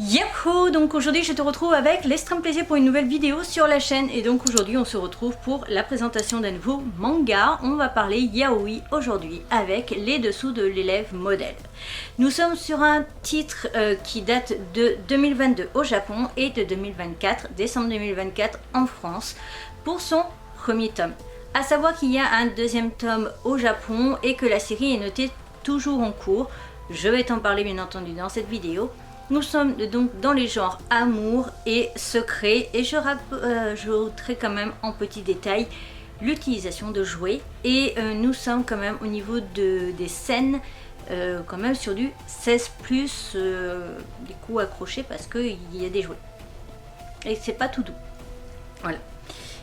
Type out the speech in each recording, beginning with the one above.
Yahoo! Donc aujourd'hui je te retrouve avec l'extrême plaisir pour une nouvelle vidéo sur la chaîne. Et donc aujourd'hui on se retrouve pour la présentation d'un nouveau manga. On va parler yaoi aujourd'hui avec les dessous de l'élève modèle. Nous sommes sur un titre qui date de 2022 au Japon et de 2024, décembre 2024 en France, pour son premier tome. A savoir qu'il y a un deuxième tome au Japon et que la série est notée toujours en cours. Je vais t'en parler bien entendu dans cette vidéo. Nous sommes donc dans les genres amour et secret et je rajouterai quand même en petit détail l'utilisation de jouets et nous sommes quand même au niveau des scènes quand même sur du 16+, des coups accrochés parce qu'il y a des jouets et c'est pas tout doux, voilà,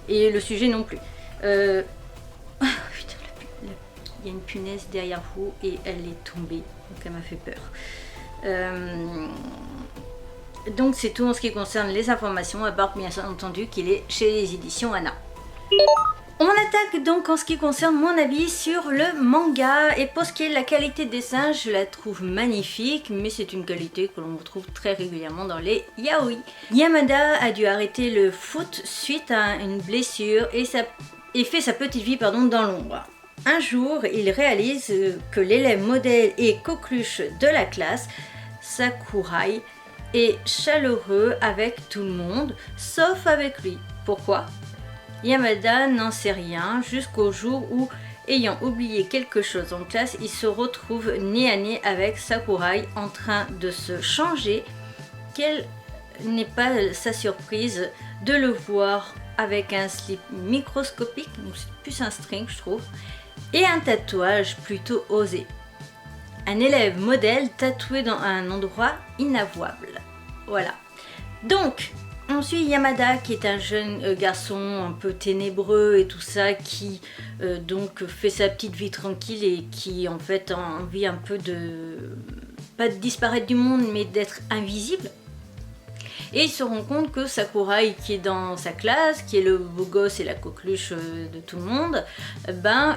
et le sujet non plus. Putain, il y a une punaise derrière vous et elle est tombée, donc elle m'a fait peur. Donc c'est tout en ce qui concerne les informations, à part bien entendu qu'il est chez les éditions Anna. On attaque donc en ce qui concerne mon avis sur le manga, et pour ce qui est de la qualité de dessin, je la trouve magnifique, mais c'est une qualité que l'on retrouve très régulièrement dans les yaoi. Yamada a dû arrêter le foot suite à une blessure et fait sa petite vie dans l'ombre. Un jour, il réalise que l'élève modèle et coqueluche de la classe, Sakurai, est chaleureux avec tout le monde, sauf avec lui. Pourquoi? Yamada n'en sait rien jusqu'au jour où, ayant oublié quelque chose en classe, il se retrouve nez à nez avec Sakurai en train de se changer. Quelle n'est pas sa surprise de le voir avec un slip microscopique, donc c'est plus un string je trouve, et un tatouage plutôt osé. Un élève modèle tatoué dans un endroit inavouable. Voilà. Donc, on suit Yamada qui est un jeune garçon un peu ténébreux et tout ça, qui donc fait sa petite vie tranquille et qui en fait a envie un peu pas de disparaître du monde, mais d'être invisible. Et il se rend compte que Sakurai, qui est dans sa classe, qui est le beau gosse et la coqueluche de tout le monde,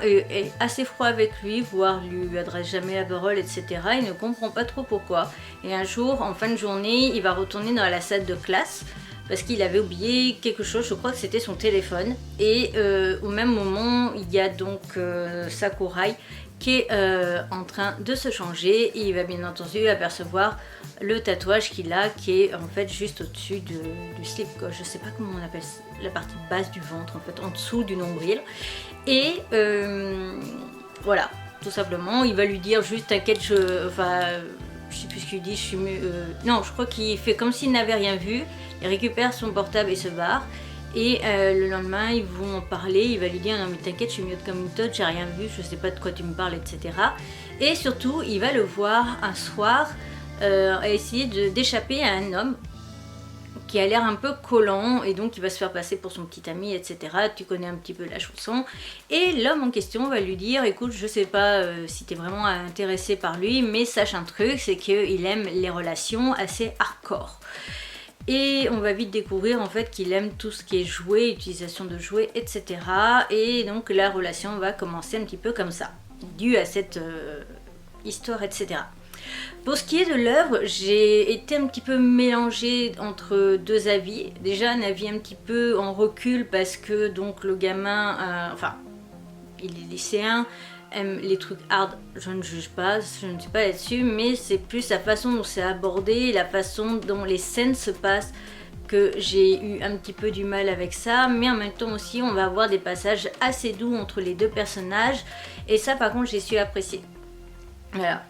est assez froid avec lui, voire lui adresse jamais la parole, etc. Il ne comprend pas trop pourquoi. Et un jour, en fin de journée, il va retourner dans la salle de classe parce qu'il avait oublié quelque chose, je crois que c'était son téléphone. Et au même moment, il y a donc Sakurai qui est en train de se changer, et il va bien entendu apercevoir le tatouage qu'il a, qui est en fait juste au-dessus du slip, quoi. Je sais pas comment on appelle ça, la partie basse du ventre, en fait, en dessous du nombril. Et voilà, tout simplement, il va lui dire juste t'inquiète, je sais plus ce qu'il dit, je suis mieux. Non, je crois qu'il fait comme s'il n'avait rien vu, il récupère son portable et se barre. Et le lendemain, ils vont en parler, il va lui dire non mais t'inquiète, je suis myope comme une tote, j'ai rien vu, je sais pas de quoi tu me parles, etc. Et surtout, il va le voir un soir essayer d'échapper à un homme qui a l'air un peu collant, et donc il va se faire passer pour son petit ami, etc. Tu connais un petit peu la chanson. Et l'homme en question va lui dire écoute, je sais pas si t'es vraiment intéressé par lui, mais sache un truc, c'est qu'il aime les relations assez hardcore. Et on va vite découvrir en fait qu'il aime tout ce qui est jouets, utilisation de jouets, etc. Et donc la relation va commencer un petit peu comme ça, dû à cette histoire, etc. Pour ce qui est de l'œuvre, j'ai été un petit peu mélangée entre deux avis. Déjà un avis un petit peu en recul parce que donc le gamin, il est lycéen, aime les trucs hard, je ne juge pas, je ne suis pas là-dessus, mais c'est plus la façon dont c'est abordé, la façon dont les scènes se passent que j'ai eu un petit peu du mal avec ça, mais en même temps aussi on va avoir des passages assez doux entre les deux personnages, et ça par contre j'ai su apprécier. Voilà,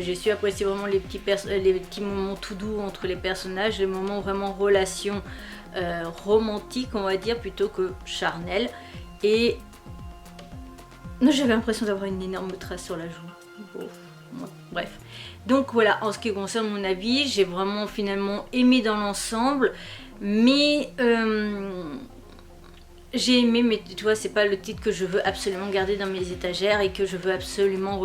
j'ai su apprécier vraiment les petits moments tout doux entre les personnages, les moments vraiment relation romantique on va dire, plutôt que charnel. Et j'avais l'impression d'avoir une énorme trace sur la joue. Bon, bref. Donc voilà, en ce qui concerne mon avis, j'ai vraiment finalement aimé dans l'ensemble, mais j'ai aimé, mais tu vois, c'est pas le titre que je veux absolument garder dans mes étagères et que je veux absolument,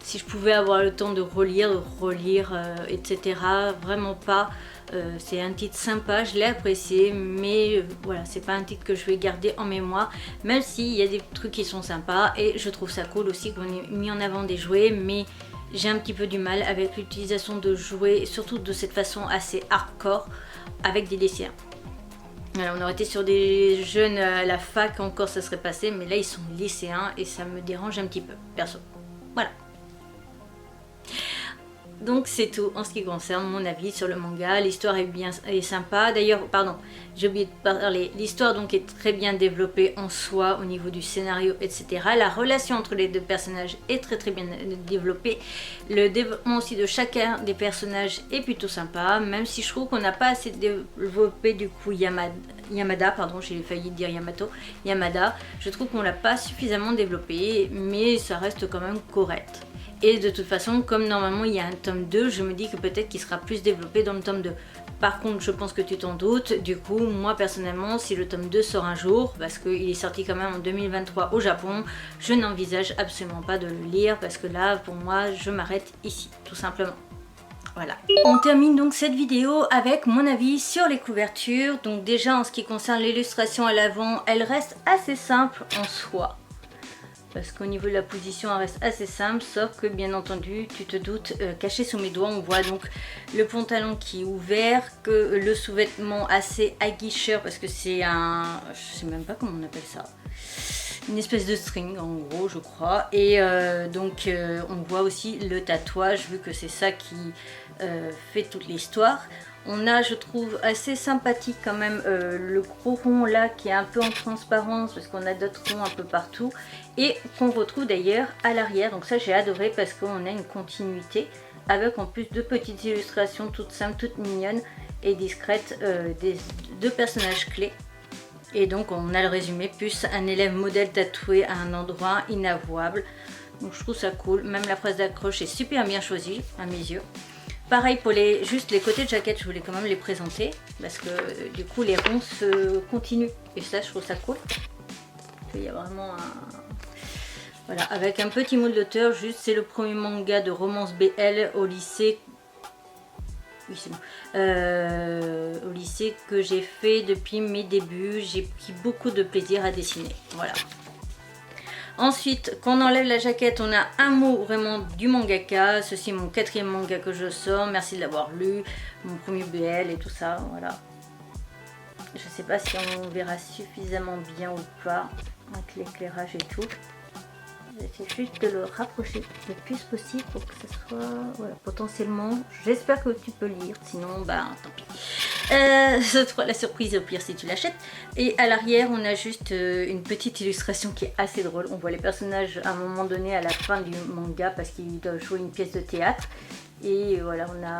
si je pouvais avoir le temps de relire, etc. Vraiment pas. C'est un titre sympa, je l'ai apprécié, mais voilà, c'est pas un titre que je vais garder en mémoire, même s'il y a des trucs qui sont sympas, et je trouve ça cool aussi qu'on ait mis en avant des jouets, mais j'ai un petit peu du mal avec l'utilisation de jouets, surtout de cette façon assez hardcore avec des lycéens. Alors, on aurait été sur des jeunes à la fac encore, ça serait passé, mais là ils sont lycéens et ça me dérange un petit peu, perso. Voilà. Donc c'est tout en ce qui concerne mon avis sur le manga. L'histoire est sympa. D'ailleurs, pardon, j'ai oublié de parler. L'histoire donc est très bien développée en soi au niveau du scénario, etc. La relation entre les deux personnages est très bien développée. Le développement aussi de chacun des personnages est plutôt sympa, même si je trouve qu'on n'a pas assez développé du coup Yamada, pardon, j'ai failli dire Yamada. Je trouve qu'on l'a pas suffisamment développé, mais ça reste quand même correct. Et de toute façon, comme normalement il y a un tome 2, je me dis que peut-être qu'il sera plus développé dans le tome 2. Par contre, je pense que tu t'en doutes, du coup, moi personnellement, si le tome 2 sort un jour, parce qu'il est sorti quand même en 2023 au Japon, je n'envisage absolument pas de le lire, parce que là, pour moi, je m'arrête ici, tout simplement. Voilà. On termine donc cette vidéo avec mon avis sur les couvertures. Donc déjà, en ce qui concerne l'illustration à l'avant, elle reste assez simple en soi. Parce qu'au niveau de la position, elle reste assez simple, sauf que bien entendu, tu te doutes, caché sous mes doigts, on voit donc le pantalon qui est ouvert, que le sous-vêtement assez aguicheur, parce que c'est un... je sais même pas comment on appelle ça. Une espèce de string en gros, je crois. Et donc, on voit aussi le tatouage, vu que c'est ça qui fait toute l'histoire. On a, je trouve, assez sympathique quand même le gros rond là qui est un peu en transparence parce qu'on a d'autres ronds un peu partout et qu'on retrouve d'ailleurs à l'arrière. Donc ça j'ai adoré parce qu'on a une continuité avec en plus de petites illustrations toutes simples, toutes mignonnes et discrètes des deux personnages clés. Et donc on a le résumé plus un élève modèle tatoué à un endroit inavouable. Donc je trouve ça cool. Même la phrase d'accroche est super bien choisie à mes yeux. Pareil pour juste les côtés de jaquette, je voulais quand même les présenter parce que du coup les ronds se continuent et ça je trouve ça cool. Il y a vraiment un... Voilà, avec un petit mot de l'auteur, juste c'est le premier manga de romance BL au lycée. Oui c'est bon. Au lycée que j'ai fait depuis mes débuts, j'ai pris beaucoup de plaisir à dessiner. Voilà. Ensuite, quand on enlève la jaquette, on a un mot vraiment du mangaka. Ceci est mon 4e manga que je sors. Merci de l'avoir lu. Mon premier BL et tout ça. Voilà. Je sais pas si on verra suffisamment bien ou pas. Avec l'éclairage et tout. J'essaie juste de le rapprocher le plus possible pour que ce soit... Voilà, potentiellement. J'espère que tu peux lire. Sinon, bah, tant pis. Ça te fera la surprise au pire si tu l'achètes. Et à l'arrière, on a juste une petite illustration qui est assez drôle. On voit les personnages à un moment donné à la fin du manga parce qu'ils doivent jouer une pièce de théâtre. Et voilà, on a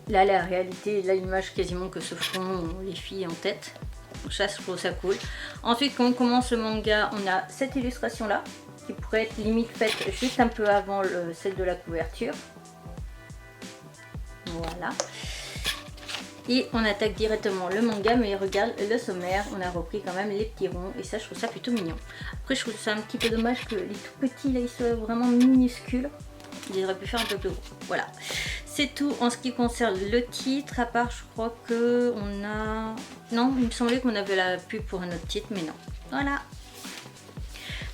là la réalité, là l'image quasiment que se font les filles en tête. Donc ça, je trouve ça cool. Ensuite, quand on commence le manga, on a cette illustration là qui pourrait être limite faite juste un peu avant celle de la couverture. Voilà. Et on attaque directement le manga, mais regarde le sommaire, on a repris quand même les petits ronds et ça je trouve ça plutôt mignon. Après je trouve ça un petit peu dommage que les tout petits là ils soient vraiment minuscules. Ils auraient pu faire un peu plus gros. Voilà. C'est tout en ce qui concerne le titre, à part je crois que on a... Non, il me semblait qu'on avait la pub pour un autre titre, mais non. Voilà.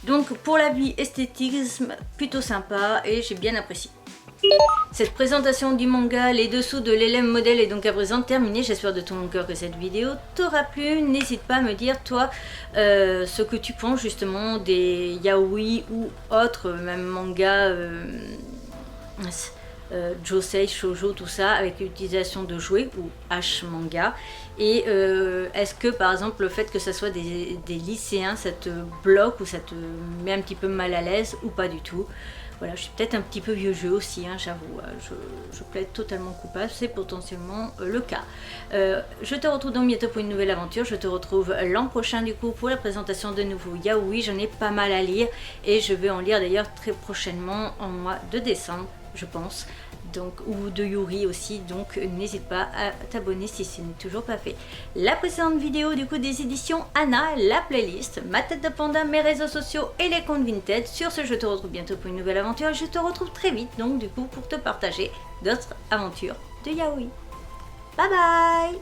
Donc pour la vie esthétisme, plutôt sympa et j'ai bien apprécié. Cette présentation du manga, les dessous de l'élève modèle est donc à présent terminée. J'espère de tout mon cœur que cette vidéo t'aura plu. N'hésite pas à me dire toi ce que tu penses justement des yaoi ou autres, même manga josei, shoujo, tout ça, avec l'utilisation de jouets ou H-manga. Et est-ce que par exemple le fait que ça soit des lycéens, ça te bloque ou ça te met un petit peu mal à l'aise ou pas du tout? Voilà, je suis peut-être un petit peu vieux jeu aussi, hein, j'avoue, je plaide totalement coupable, c'est potentiellement le cas. Je te retrouve donc bientôt pour une nouvelle aventure, je te retrouve l'an prochain du coup pour la présentation de nouveaux yaoi, j'en ai pas mal à lire et je vais en lire d'ailleurs très prochainement en mois de décembre, je pense. Donc, ou de Yuri aussi, donc n'hésite pas à t'abonner si ce n'est toujours pas fait. La précédente vidéo du coup des éditions Anna, la playlist, ma tête de panda, mes réseaux sociaux et les comptes Vinted. Sur ce, je te retrouve bientôt pour une nouvelle aventure et je te retrouve très vite donc du coup pour te partager d'autres aventures de yaoi. Bye bye.